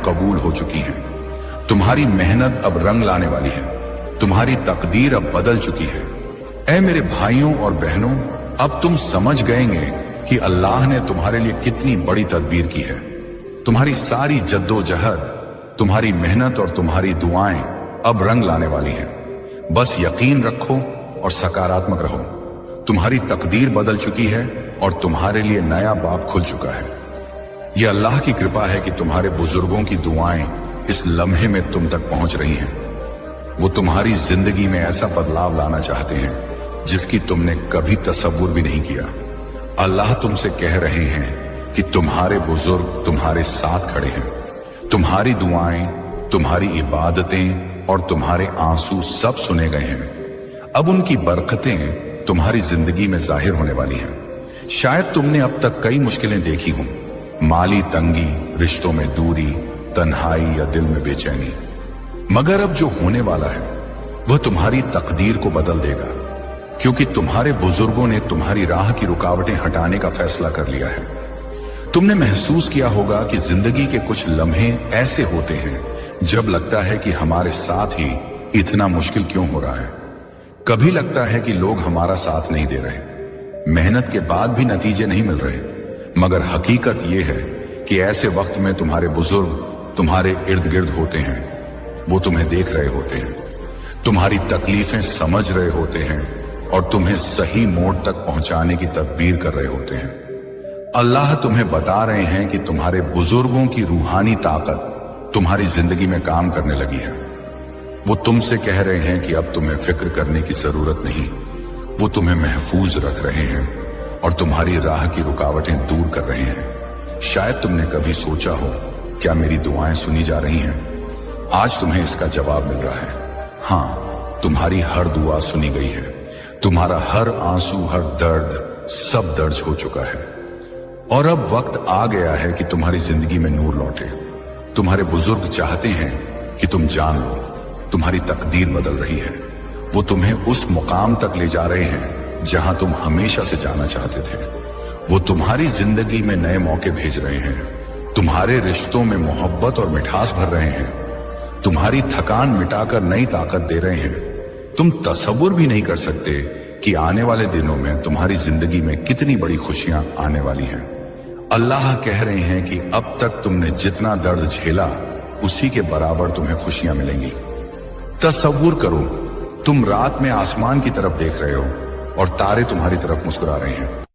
कबूल हो चुकी हैं। तुम्हारी मेहनत अब रंग लाने वाली है। तुम्हारी तकदीर अब बदल चुकी है। ऐ मेरे भाइयों और बहनों, अब तुम समझ गएंगे कि अल्लाह ने तुम्हारे लिए कितनी बड़ी तदबीर की है। तुम्हारी सारी जद्दोजहद, तुम्हारी मेहनत और तुम्हारी दुआएं अब रंग लाने वाली हैं। बस यकीन रखो और सकारात्मक रहो। तुम्हारी तकदीर बदल चुकी है और तुम्हारे लिए नया बाब खुल चुका है। यह अल्लाह की कृपा है कि तुम्हारे बुजुर्गों की दुआएं इस लम्हे में तुम तक पहुंच रही हैं। वो तुम्हारी जिंदगी में ऐसा बदलाव लाना चाहते हैं जिसकी तुमने कभी तसव्वुर भी नहीं किया। अल्लाह तुमसे कह रहे हैं कि तुम्हारे बुजुर्ग तुम्हारे साथ खड़े हैं। तुम्हारी दुआएं, तुम्हारी इबादतें और तुम्हारे आंसू सब सुने गए हैं। अब उनकी बरकतें तुम्हारी जिंदगी में जाहिर होने वाली हैं। शायद तुमने अब तक कई मुश्किलें देखी हों, माली तंगी, रिश्तों में दूरी, तन्हाई या दिल में बेचैनी, मगर अब जो होने वाला है वह तुम्हारी तकदीर को बदल देगा, क्योंकि तुम्हारे बुजुर्गों ने तुम्हारी राह की रुकावटें हटाने का फैसला कर लिया है। तुमने महसूस किया होगा कि जिंदगी के कुछ लम्हे ऐसे होते हैं जब लगता है कि हमारे साथ ही इतना मुश्किल क्यों हो रहा है। कभी लगता है कि लोग हमारा साथ नहीं दे रहे, मेहनत के बाद भी नतीजे नहीं मिल रहे, मगर हकीकत यह है कि ऐसे वक्त में तुम्हारे बुजुर्ग तुम्हारे इर्द गिर्द होते हैं। वो तुम्हें देख रहे होते हैं, तुम्हारी तकलीफें समझ रहे होते हैं और तुम्हें सही मोड़ तक पहुंचाने की तदबीर कर रहे होते हैं। अल्लाह तुम्हें बता रहे हैं कि तुम्हारे बुजुर्गों की रूहानी ताकत तुम्हारी जिंदगी में काम करने लगी है। वो तुमसे कह रहे हैं कि अब तुम्हें फिक्र करने की जरूरत नहीं। वो तुम्हें महफूज रख रहे हैं और तुम्हारी राह की रुकावटें दूर कर रहे हैं। शायद तुमने कभी सोचा हो, क्या मेरी दुआएं सुनी जा रही हैं? आज तुम्हें इसका जवाब मिल रहा है। हाँ, तुम्हारी हर दुआ सुनी गई है। तुम्हारा हर आंसू, हर दर्द, सब दर्ज हो चुका है। और अब वक्त आ गया है कि तुम्हारी जिंदगी में नूर लौटे। तुम्हारे बुजुर्ग चाहते हैं कि तुम जान लो, तुम्हारी तकदीर बदल रही है। वो तुम्हें उस मुकाम तक ले जा रहे हैं जहां तुम हमेशा से जाना चाहते थे। वो तुम्हारी जिंदगी में नए मौके भेज रहे हैं, तुम्हारे रिश्तों में मोहब्बत और मिठास भर रहे हैं, तुम्हारी थकान मिटाकर नई ताकत दे रहे हैं। तुम तसव्वुर भी नहीं कर सकते कि आने वाले दिनों में तुम्हारी जिंदगी में कितनी बड़ी खुशियां आने वाली हैं। अल्लाह कह रहे हैं कि अब तक तुमने जितना दर्द झेला, उसी के बराबर तुम्हें खुशियां मिलेंगी। तसव्वुर करो, तुम रात में आसमान की तरफ देख रहे हो और तारे तुम्हारी तरफ मुस्कुरा रहे हैं।